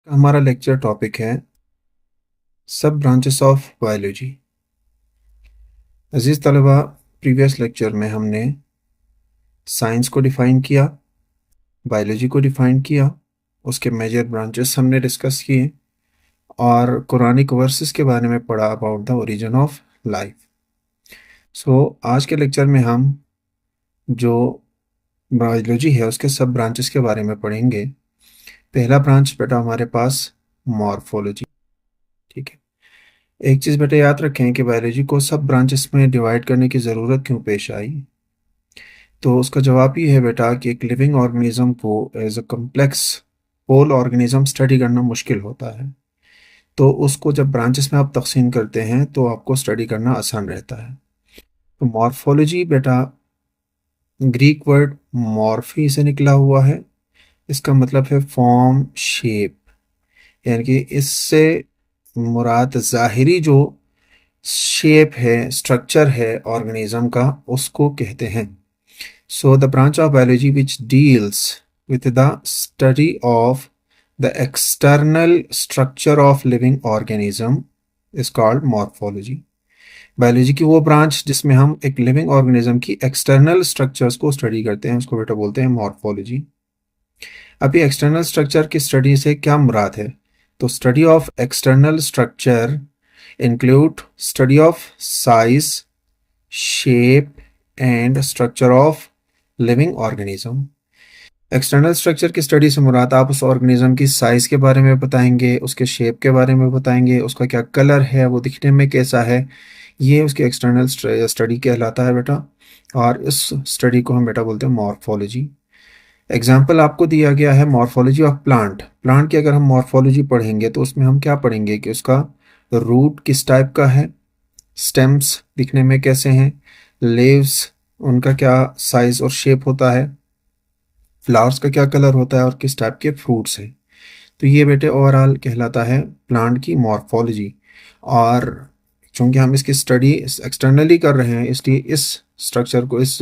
हमारा lecture topic है सब ब्रांचेस ऑफ बायोलॉजी। अजीज़ तलबा, प्रीवियस लेक्चर में हमने साइंस को डिफ़ाइन किया, बायोलॉजी को डिफ़ाइन किया, उसके मेजर ब्रांचेस हमने डिस्कस किए और कुरानिक वर्सेस के बारे में पढ़ा about the origin of life. आज के लेक्चर में हम जो बायोलॉजी है उसके सब ब्रांचेस के बारे में पढ़ेंगे। पहला ब्रांच बेटा हमारे पास मॉर्फोलॉजी। ठीक है, एक चीज़ बेटा याद रखें कि बायोलॉजी को सब ब्रांचेस में डिवाइड करने की ज़रूरत क्यों पेश आई। तो उसका जवाब ये है बेटा कि एक लिविंग ऑर्गेनिज्म को as a complex whole organism study करना मुश्किल होता है। तो उसको जब ब्रांचेस में आप तकसीम करते हैं तो आपको स्टडी करना आसान रहता है। तो मॉर्फोलॉजी बेटा ग्रीक वर्ड मॉर्फी से निकला हुआ है। इसका मतलब है फॉर्म, शेप, यानी कि इससे मुराद ज़ाहिरी जो शेप है, स्ट्रक्चर है ऑर्गेनिज्म का, उसको कहते हैं। So the branch of biology which deals with the study of the external structure of living organism is called morphology. Biology की वो ब्रांच जिसमें हम एक लिविंग ऑर्गेनिज्म की एक्सटर्नल स्ट्रक्चर्स को स्टडी करते हैं उसको बेटा बोलते हैं मॉर्फोलॉजी। अभी एक्सटर्नल स्ट्रक्चर की स्टडी से क्या मुराद है? तो study of external structure include study of size, shape and structure of living organism. External structure की स्टडी से मुराद आप उस ऑर्गेनिज्म की साइज़ के बारे में बताएंगे, उसके शेप के बारे में बताएंगे, उसका क्या कलर है, वो दिखने में कैसा है, ये उसकी एक्सटर्नल स्टडी कहलाता है बेटा। और इस स्टडी को हम बेटा बोलते हैं मॉर्फोलॉजी। एग्जाम्पल आपको दिया गया है मॉर्फोलॉजी ऑफ प्लांट। प्लांट की अगर हम मॉर्फोलॉजी पढ़ेंगे तो उसमें हम क्या पढ़ेंगे कि उसका रूट किस टाइप का है, स्टेम्स दिखने में कैसे हैं, लीव्स उनका क्या साइज और शेप होता है, फ्लावर्स का क्या कलर होता है और किस टाइप के फ्रूट्स हैं। तो ये बेटे ओवरऑल कहलाता है प्लांट की मॉर्फोलॉजी। और चूंकि हम इसकी स्टडी एक्सटर्नली कर रहे हैं इसलिए इस स्ट्रक्चर को, इस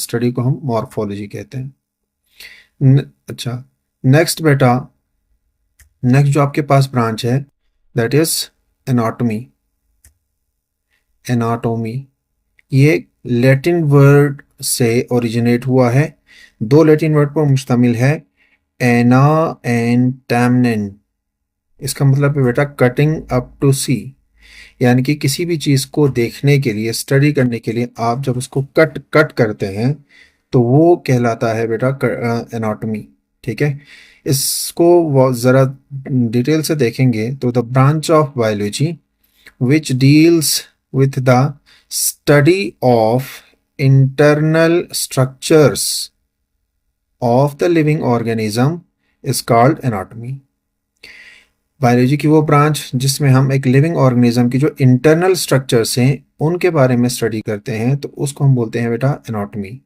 स्टडी को हम मॉर्फोलॉजी कहते हैं। अच्छा, नेक्स्ट बेटा, नेक्स्ट जो आपके पास ब्रांच है दैट इज एनाटॉमी। एनाटॉमी ये लैटिन वर्ड से ओरिजिनेट हुआ है, दो लैटिन वर्ड पर मुश्तमिल है, एना एंड टैमनेन। इसका मतलब है बेटा कटिंग अप टू सी, यानी कि किसी भी चीज़ को देखने के लिए, स्टडी करने के लिए आप जब उसको कट कट करते हैं तो वो कहलाता है बेटा एनाटॉमी। ठीक है, इसको ज़रा डिटेल से देखेंगे तो the branch of biology which deals with the study of internal structures of the living organism is called anatomy. Biology की वो ब्रांच जिसमें हम एक लिविंग ऑर्गेनिज्म की जो इंटरनल स्ट्रक्चर्स हैं उनके बारे में स्टडी करते हैं तो उसको हम बोलते हैं बेटा एनाटॉमी।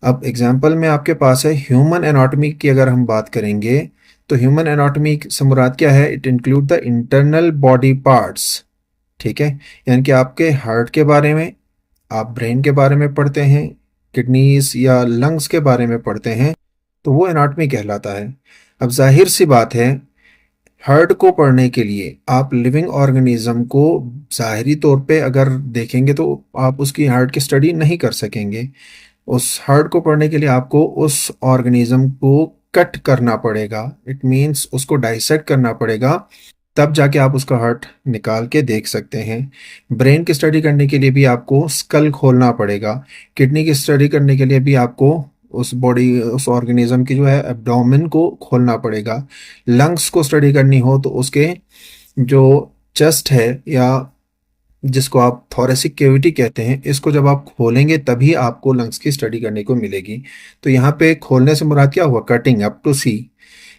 अब एग्जांपल में आपके पास है ह्यूमन एनाटॉमी की अगर हम बात करेंगे तो ह्यूमन एनाटॉमी से मुराद क्या है? It include the internal body parts. ठीक है, यानी कि आपके हार्ट के बारे में, आप ब्रेन के बारे में पढ़ते हैं, किडनीज या लंग्स के बारे में पढ़ते हैं तो वो एनाटॉमी कहलाता है। अब जाहिर सी बात है हार्ट को पढ़ने के लिए आप लिविंग ऑर्गेनिज्म को ज़ाहिरी तौर पे अगर देखेंगे तो आप उसकी हार्ट की स्टडी नहीं कर सकेंगे। उस हार्ट को पढ़ने के लिए आपको उस ऑर्गेनिज्म को कट करना पड़ेगा, इट मीन्स उसको डाइसेक्ट करना पड़ेगा, तब जाके आप उसका हार्ट निकाल के देख सकते हैं। ब्रेन की स्टडी करने के लिए भी आपको स्कल खोलना पड़ेगा, किडनी की स्टडी करने के लिए भी आपको उस बॉडी, उस ऑर्गेनिज्म की जो है एब्डोमेन को खोलना पड़ेगा। लंग्स को स्टडी करनी हो तो उसके जो चेस्ट है या जिसको आप थोरेसिक कैविटी कहते हैं, इसको जब आप खोलेंगे तभी आपको लंग्स की स्टडी करने को मिलेगी। तो यहाँ पे खोलने से मुराद क्या हुआ? कटिंग अप टू सी,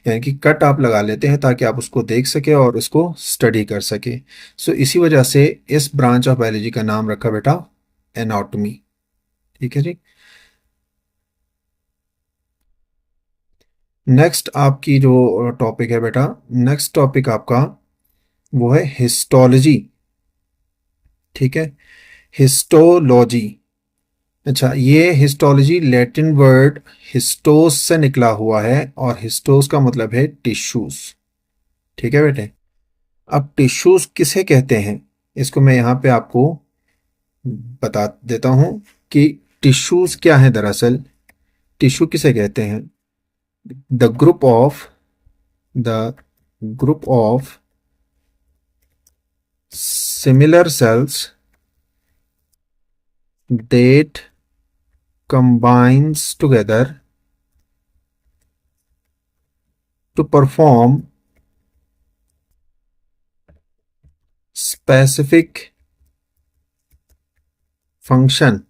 यानी कि कट आप लगा लेते हैं ताकि आप उसको देख सके और उसको स्टडी कर सके। सो इसी वजह से इस ब्रांच ऑफ बायोलॉजी का नाम रखा बेटा एनाटॉमी। ठीक है जी। नेक्स्ट आपकी जो टॉपिक है बेटा, नेक्स्ट टॉपिक आपका वो है हिस्टोलॉजी। ठीक है, हिस्टोलॉजी। अच्छा, ये हिस्टोलॉजी लैटिन वर्ड हिस्टोस से निकला हुआ है और हिस्टोस का मतलब है टिश्यूज। ठीक है बेटे। अब टिश्यूज किसे कहते हैं, इसको मैं यहाँ पे आपको बता देता हूँ कि टिश्यूज क्या है दरअसल। टिश्यू किसे कहते हैं? The group of similar sales that combines together to perform specific function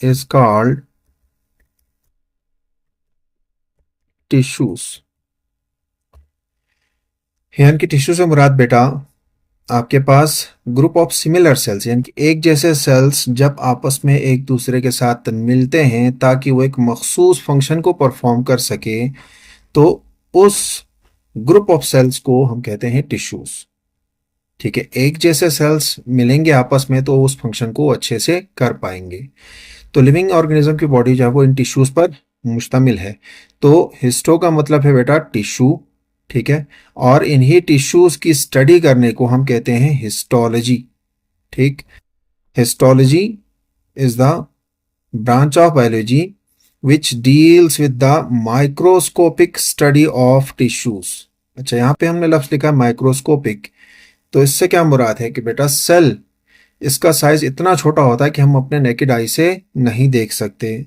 is called tissues। यानी कि टिश्यू से मुराद बेटा आपके पास ग्रुप ऑफ सिमिलर सेल्स, यानी कि एक जैसे सेल्स जब आपस में एक दूसरे के साथ मिलते हैं ताकि वो एक मखसूस फंक्शन को परफॉर्म कर सके, तो उस ग्रुप ऑफ सेल्स को हम कहते हैं टिश्यूज। ठीक है, एक जैसे सेल्स मिलेंगे आपस में तो उस फंक्शन को अच्छे से कर पाएंगे। तो लिविंग ऑर्गेनिज्म की बॉडी जो है वो इन टिश्यूज पर मुश्तमिल है। तो हिस्टो का मतलब है बेटा टिश्यू, ठीक है, और इन्हीं टिश्यूज की स्टडी करने को हम कहते हैं हिस्टोलॉजी। ठीक, histology is the branch of biology which deals with the microscopic study of tissues. अच्छा, यहाँ पे हमने लफ्ज लिखा माइक्रोस्कोपिक, तो इससे क्या मुराद है कि बेटा सेल, इसका साइज इतना छोटा होता है कि हम अपने नेकेड आई से नहीं देख सकते।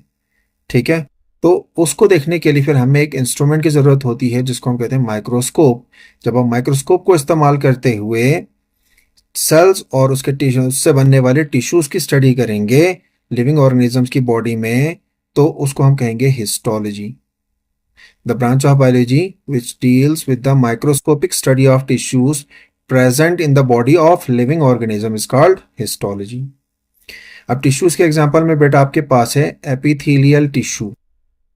ठीक है, तो उसको देखने के लिए फिर हमें एक इंस्ट्रूमेंट की ज़रूरत होती है जिसको हम कहते हैं माइक्रोस्कोप। जब हम माइक्रोस्कोप को इस्तेमाल करते हुए सेल्स और उसके टिश्यूज से बनने वाले टिश्यूज की स्टडी करेंगे लिविंग ऑर्गेनिजम्स की बॉडी में, तो उसको हम कहेंगे histology. The branch of biology which deals with the microscopic study of tissues present in the body of living organism is called histology. अब टिश्यूज के एग्जांपल में बेटा आपके पास है एपिथेलियल टिश्यू।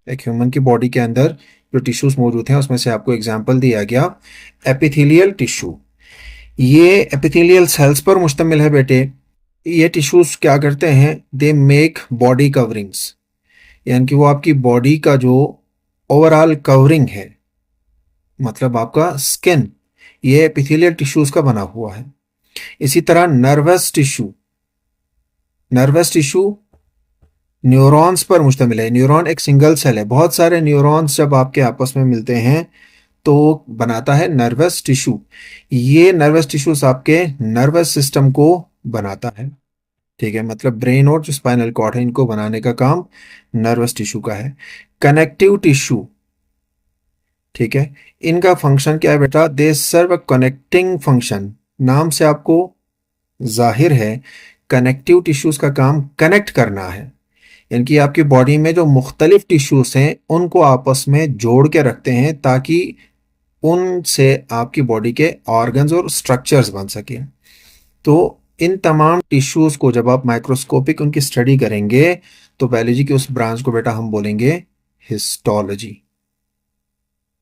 एक ह्यूमन की बॉडी के अंदर जो टिश्यूज मौजूद हैं उसमें से आपको एग्जांपल दिया गया एपिथेलियल टिश्यू। ये एपिथेलियल सेल्स पर मुश्तमिल है बेटे। ये टिश्यूज क्या करते हैं, दे मेक बॉडी कवरिंग्स, यानी कि वो आपकी बॉडी का जो ओवरऑल कवरिंग है, मतलब आपका स्किन, ये एपिथेलियल टिश्यूज का बना हुआ है। इसी तरह नर्वस टिश्यू न्यूरॉन्स पर मुश्तमिल है। न्यूरॉन एक सिंगल सेल है, बहुत सारे न्यूरॉन्स जब आपके आपस में मिलते हैं तो बनाता है नर्वस टिश्यू। ये नर्वस टिश्यूज आपके नर्वस सिस्टम को बनाता है। ठीक है, मतलब ब्रेन और जो स्पाइनल कॉर्ड है इनको बनाने का काम नर्वस टिश्यू का है। कनेक्टिव टिश्यू, ठीक है, इनका फंक्शन क्या है बेटा, दे सर्व कनेक्टिंग फंक्शन। नाम से आपको जाहिर है कनेक्टिव टिश्यूज का काम कनेक्ट करना है, यानी कि आपकी बॉडी में जो मुख्तलिफ टिश्यूज हैं उनको आपस में जोड़ के रखते हैं ताकि उनसे आपकी बॉडी के ऑर्गन्स और स्ट्रक्चर्स बन सके। तो इन तमाम टिश्यूज को जब आप माइक्रोस्कोपिक उनकी स्टडी करेंगे तो बायोलॉजी की उस ब्रांच को बेटा हम बोलेंगे हिस्टोलॉजी।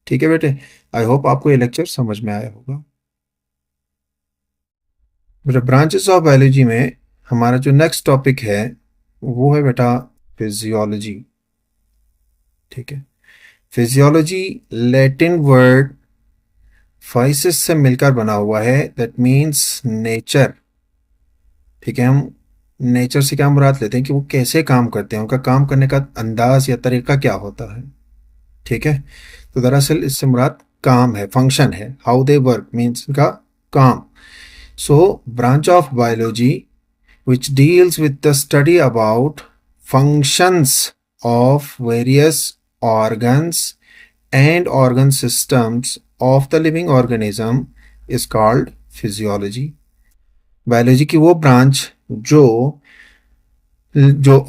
ठीक है बेटे, आई होप आपको ये लेक्चर समझ में आया होगा। बेटा ब्रांचेस ऑफ बायोलॉजी में हमारा जो नेक्स्ट टॉपिक है वो है बेटा फिजियोलॉजी। ठीक है, फिजियोलॉजी लैटिन वर्ड फाइसिस से मिलकर बना हुआ है, दैट मीन्स नेचर। ठीक है, हम नेचर से क्या मुराद लेते हैं कि वो कैसे काम करते हैं, उनका काम करने का अंदाज या तरीका क्या होता है। ठीक है, तो दरअसल इससे मुराद काम है, फंक्शन है, हाउ दे वर्क मीन्स इनका काम। So branch of biology which deals with the study about functions of various organs and organ systems of the living organism is called physiology। Biology की वो ब्रांच जो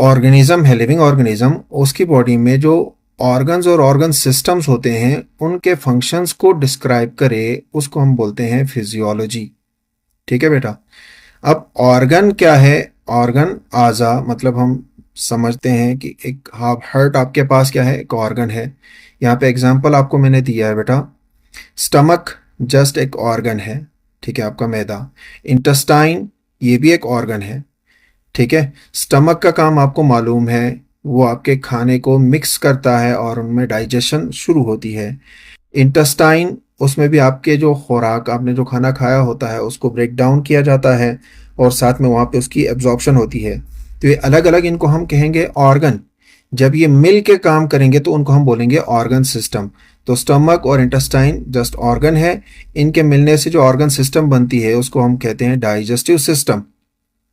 organism है, living organism, उसकी body में जो organs और organ systems होते हैं उनके फंक्शंस को डिस्क्राइब करे, उसको हम बोलते हैं फिजियोलॉजी। ठीक है बेटा, अब ऑर्गन क्या है, ऑर्गन आज़ा, मतलब हम समझते हैं कि एक हार्ट आपके पास क्या है, एक ऑर्गन है। यहाँ पे एग्जांपल आपको मैंने दिया है बेटा, स्टमक जस्ट एक ऑर्गन है। ठीक है, आपका मैदा। इंटेस्टाइन ये भी एक ऑर्गन है। ठीक है, स्टमक का काम आपको मालूम है, वो आपके खाने को मिक्स करता है और उनमें डाइजेशन शुरू होती है। इंटेस्टाइन उसमें भी आपके जो खुराक, आपने जो खाना खाया होता है, उसको ब्रेक डाउन किया जाता है और साथ में वहाँ पे उसकी एब्जॉर्प्शन होती है। तो ये अलग अलग, इनको हम कहेंगे ऑर्गन। जब ये मिल के काम करेंगे तो उनको हम बोलेंगे ऑर्गन सिस्टम। तो स्टमक और इंटेस्टाइन जस्ट ऑर्गन है, इनके मिलने से जो ऑर्गन सिस्टम बनती है उसको हम कहते हैं डाइजेस्टिव सिस्टम।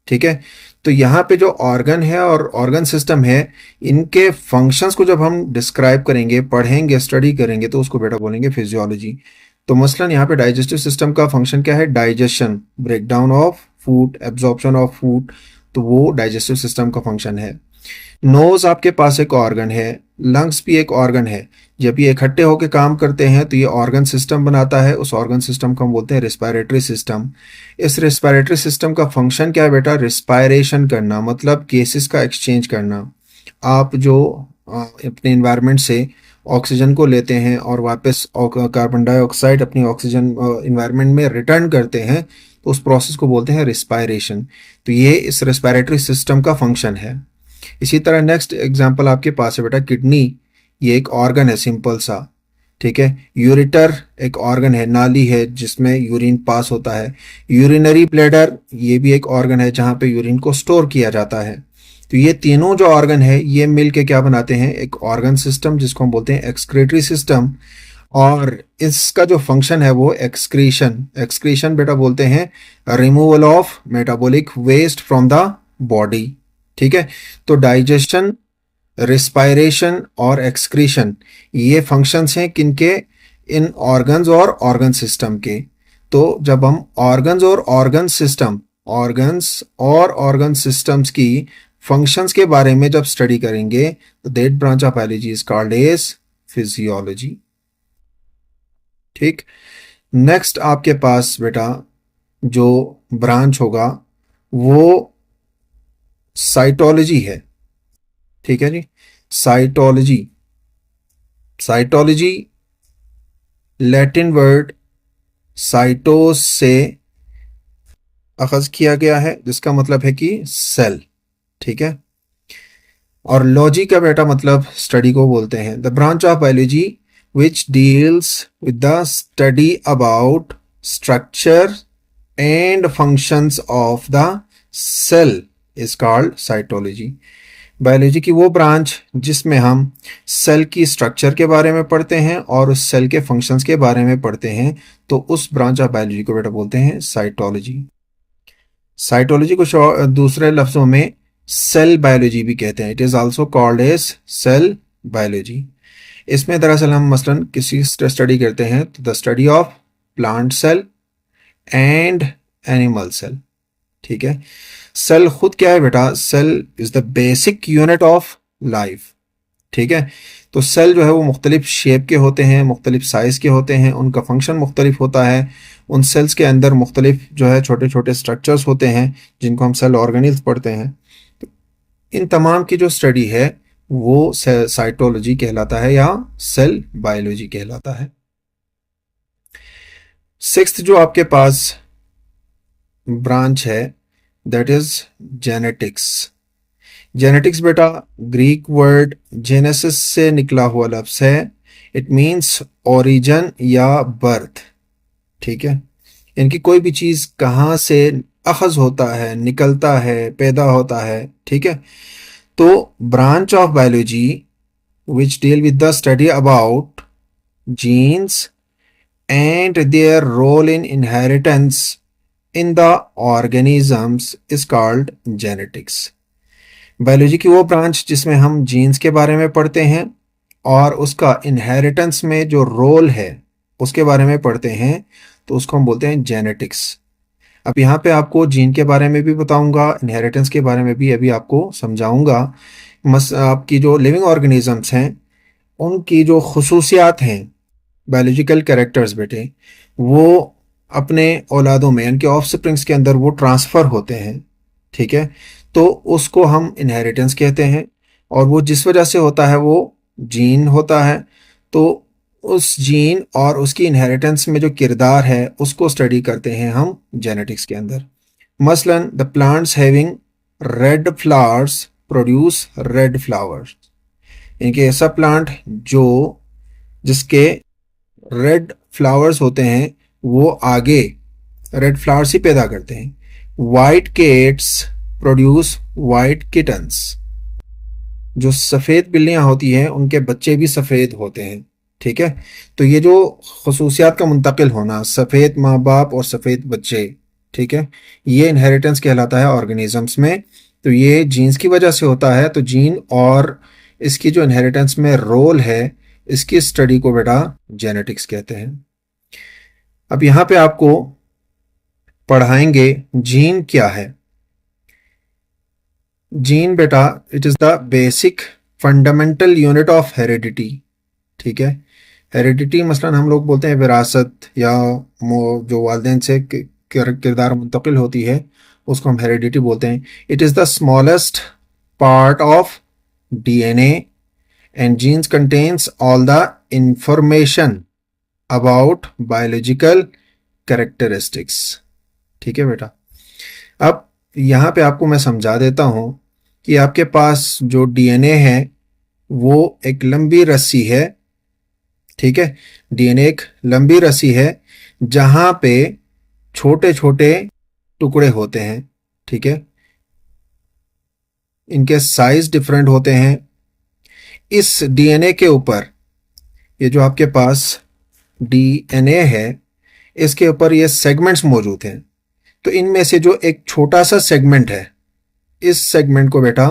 ठीक है। तो यहाँ पे जो ऑर्गन है और ऑर्गन सिस्टम है, इनके फंक्शंस को जब हम डिस्क्राइब करेंगे, पढ़ेंगे, स्टडी करेंगे, तो उसको बेटा बोलेंगे फिजियोलॉजी। तो मसलन यहाँ पे डाइजेस्टिव सिस्टम का फंक्शन क्या है? Digestion, breakdown of food, absorption of food. तो वो डाइजेस्टिव सिस्टम का फंक्शन है। नोज आपके पास एक ऑर्गन है, लंग्स भी एक ऑर्गन है। जब ये इकट्ठे होकर काम करते हैं तो ये ऑर्गन सिस्टम बनाता है। उस ऑर्गन सिस्टम को हम बोलते हैं रिस्पायरेटरी सिस्टम। इस रिस्पायरेटरी सिस्टम का फंक्शन क्या है बेटा? रिस्पायरेशन करना, मतलब गैसेस का एक्सचेंज करना। आप जो अपने इन्वायरमेंट से ऑक्सीजन को लेते हैं और वापस कार्बन डाइऑक्साइड अपनी ऑक्सीजन इन्वायरमेंट में रिटर्न करते हैं, तो उस प्रोसेस को बोलते हैं रिस्पायरेशन। तो ये इस रिस्पायरेटरी सिस्टम का फंक्शन है। इसी तरह नेक्स्ट एग्जांपल आपके पास है बेटा किडनी। ये एक ऑर्गन है सिंपल सा। ठीक है। यूरेटर एक ऑर्गन है, नाली है जिसमें यूरिन पास होता है। यूरिनरी ब्लैडर ये भी एक ऑर्गन है जहां पे यूरिन को स्टोर किया जाता है। तो ये तीनों जो ऑर्गन है ये मिलके क्या बनाते हैं? एक ऑर्गन सिस्टम, जिसको हम बोलते हैं एक्सक्रीटरी सिस्टम। और इसका जो फंक्शन है वो एक्सक्रीशन। एक्सक्रीशन बेटा बोलते हैं removal of metabolic waste from the body. ठीक है। तो डाइजेशन, रिस्पायरेशन और एक्सक्रीशन ये फंक्शंस हैं किनके? इन ऑर्गन्स और ऑर्गन सिस्टम के। तो जब हम ऑर्गन्स और ऑर्गन सिस्टम, ऑर्गन्स और ऑर्गन सिस्टम्स की फंक्शंस के बारे में जब स्टडी करेंगे तो that branch of biology is called as physiology. ठीक। नेक्स्ट आपके पास बेटा जो ब्रांच होगा वो साइटोलॉजी है। ठीक है जी। साइटोलॉजी, साइटोलॉजी लैटिन वर्ड साइटोस से अखज किया गया है, जिसका मतलब है कि सेल। ठीक है। और लॉजी का बेटा मतलब स्टडी को बोलते हैं। The branch of biology which deals with the study about structure and functions of the cell is called cytology. Biology की वो ब्रांच जिसमें हम सेल की स्ट्रक्चर के बारे में पढ़ते हैं और उस सेल के फंक्शंस के बारे में पढ़ते हैं, तो उस ब्रांच ऑफ बायोलॉजी को बेटा बोलते हैं साइटोलॉजी। साइटोलॉजी को दूसरे लफ्जों में सेल बायोलॉजी भी कहते हैं। It is also called as cell biology. इसमें दरअसल हम मसलन किसी स्टडी करते हैं तो the study of plant cell and animal cell. ठीक है। सेल खुद क्या है बेटा? Cell is the basic unit of life. ठीक है। तो सेल जो है वो मुख्तलिफ शेप के होते हैं, मुख्तलिफ साइज के होते हैं, उनका फंक्शन मुख्तलिफ होता है। उन सेल्स के अंदर मुख्तलिफ जो है छोटे छोटे स्ट्रक्चर्स होते हैं जिनको हम सेल ऑर्गेनिल्स पढ़ते हैं। तो इन तमाम की जो स्टडी है वो साइटोलॉजी कहलाता है या सेल बायोलॉजी कहलाता है। सिक्स्थ जो आपके पास ब्रांच है दैट इज जेनेटिक्स। जेनेटिक्स बेटा ग्रीक वर्ड जेनेसिस से निकला हुआ लफ्ज है। इट मीन्स ओरिजिन या बर्थ। ठीक है। इनकी कोई भी चीज कहाँ से अखज होता है, निकलता है, पैदा होता है। ठीक है। तो branch of biology which deal with the study about genes and their role in inheritance in the organisms is called genetics। Biology की वो ब्रांच जिसमें हम जीन्स के बारे में पढ़ते हैं और उसका इनहेरिटेंस में जो रोल है उसके बारे में पढ़ते हैं, तो उसको हम बोलते हैं जेनेटिक्स। अब यहाँ पे आपको जीन के बारे में भी बताऊंगा, इनहेरिटेंस के बारे में भी अभी आपको समझाऊंगा। आपकी जो लिविंग ऑर्गेनिजम्स हैं उनकी जो खुसूसियात हैं, बायोलॉजिकल कैरेक्टर्स बेटे, वो अपने औलादों में यानी कि ऑफस्प्रिंग्स के अंदर वो ट्रांसफ़र होते हैं। ठीक है। तो उसको हम इनहेरिटेंस कहते हैं और वो जिस वजह से होता है वो जीन होता है। तो उस जीन और उसकी इनहेरिटेंस में जो किरदार है उसको स्टडी करते हैं हम जेनेटिक्स के अंदर। मसलन the plants having red flowers produce red flowers. इनके ऐसा प्लांट जो जिसके रेड फ्लावर्स होते हैं वो आगे रेड फ्लावर्स ही पैदा करते हैं। White cats produce white kittens. जो सफ़ेद बिल्लियां होती हैं उनके बच्चे भी सफ़ेद होते हैं। ठीक है, तो ये जो खसूसियात का मुंतकिल होना, सफ़ेद माँ बाप और सफ़ेद बच्चे, ठीक है, ये इनहेरिटेंस कहलाता है ऑर्गेनिजम्स में। तो ये जीन्स की वजह से होता है। तो जीन और इसकी जो इनहेरिटेंस में रोल है, इसकी स्टडी को बेटा जेनेटिक्स कहते हैं। अब यहाँ पे आपको पढ़ाएंगे जीन क्या है। जीन बेटा it is the basic fundamental unit of heredity. ठीक है, हेरिडिटी मसलन हम लोग बोलते हैं विरासत या जो वालिदैन से किरदार मुंतकिल होती है उसको हम हेरिडिटी बोलते हैं। It is the smallest part of DNA and genes contains all the information about biological characteristics. ठीक है बेटा, अब यहाँ पे आपको मैं समझा देता हूँ कि आपके पास जो डीएनए है वो एक लंबी रस्सी है। ठीक है, डीएनए एक लंबी रस्सी है जहाँ पे छोटे छोटे टुकड़े होते हैं। ठीक है, इनके साइज डिफरेंट होते हैं। इस डीएनए के ऊपर ये जो आपके पास डीएनए है इसके ऊपर ये सेगमेंट्स मौजूद हैं। तो इनमें से जो एक छोटा सा सेगमेंट है, इस सेगमेंट को बेटा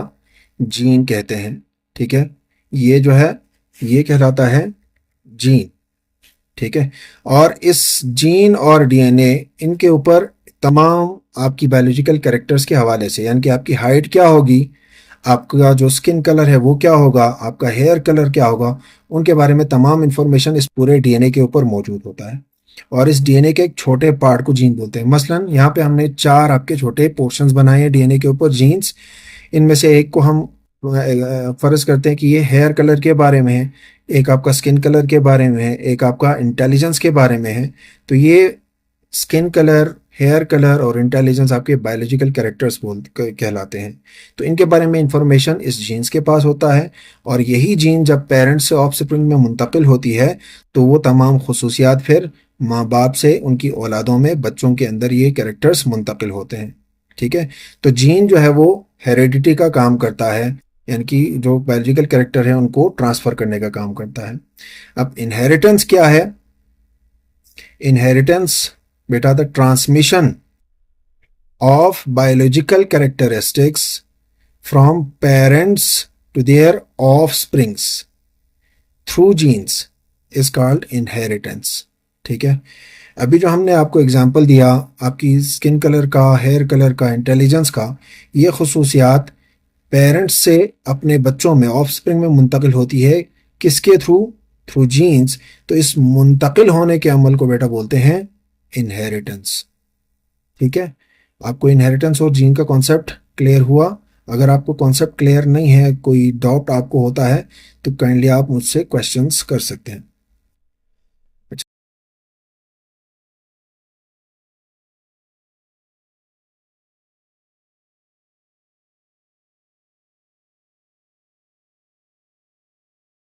जीन कहते हैं। ठीक है, ये जो है ये कहलाता है जीन। ठीक है, और इस जीन और डीएनए इनके ऊपर तमाम आपकी बायोलॉजिकल कैरेक्टर्स के हवाले से, यानी कि आपकी हाइट क्या होगी, आपका जो स्किन कलर है वो क्या होगा, आपका हेयर कलर क्या होगा, उनके बारे में तमाम इंफॉर्मेशन इस पूरे डीएनए के ऊपर मौजूद होता है। और इस डीएनए के एक छोटे पार्ट को जीन बोलते हैं। मसलन यहाँ पे हमने 4 आपके छोटे पोर्शंस बनाए हैं डीएनए के ऊपर, जीन्स। इनमें से एक को हम फर्ज करते हैं कि ये हेयर कलर के बारे में है, एक आपका स्किन कलर के बारे में है, एक आपका इंटेलिजेंस के बारे में है। तो ये स्किन कलर, हेयर कलर और इंटेलिजेंस आपके बायोलॉजिकल कैरेक्टर्स कहलाते हैं। तो इनके बारे में इंफॉर्मेशन इस जीन्स के पास होता है, और यही जीन जब पेरेंट्स से ऑफस्प्रिंग में मुंतकिल होती है तो वो तमाम खसूसियात फिर माँ बाप से उनकी औलादों में, बच्चों के अंदर ये कैरेक्टर्स मुंतकिल होते हैं। ठीक है, तो जीन जो है वो हेरिडिटी का काम करता है, यानी कि जो बायोलॉजिकल कैरेक्टर है उनको ट्रांसफ़र करने का काम करता है। अब इनहेरिटेंस क्या है? इनहेरिटेंस बेटा the transmission of biological characteristics from parents to their offsprings through genes is called inheritance. ठीक है, अभी जो हमने आपको एग्जांपल दिया आपकी स्किन कलर का, हेयर कलर का, इंटेलिजेंस का, ये खसूसियात पेरेंट्स से अपने बच्चों में, ऑफस्प्रिंग में मुंतकिल होती है। किसके थ्रू? Through jeans. तो इस मुंतकिल होने के अमल को बेटा बोलते हैं इनहेरिटेंस। ठीक है, आपको इनहेरिटेंस और जीन का कॉन्सेप्ट क्लियर हुआ? अगर आपको कॉन्सेप्ट क्लियर नहीं है, कोई डाउट आपको होता है, तो काइंडली आप मुझसे क्वेश्चंस कर सकते हैं।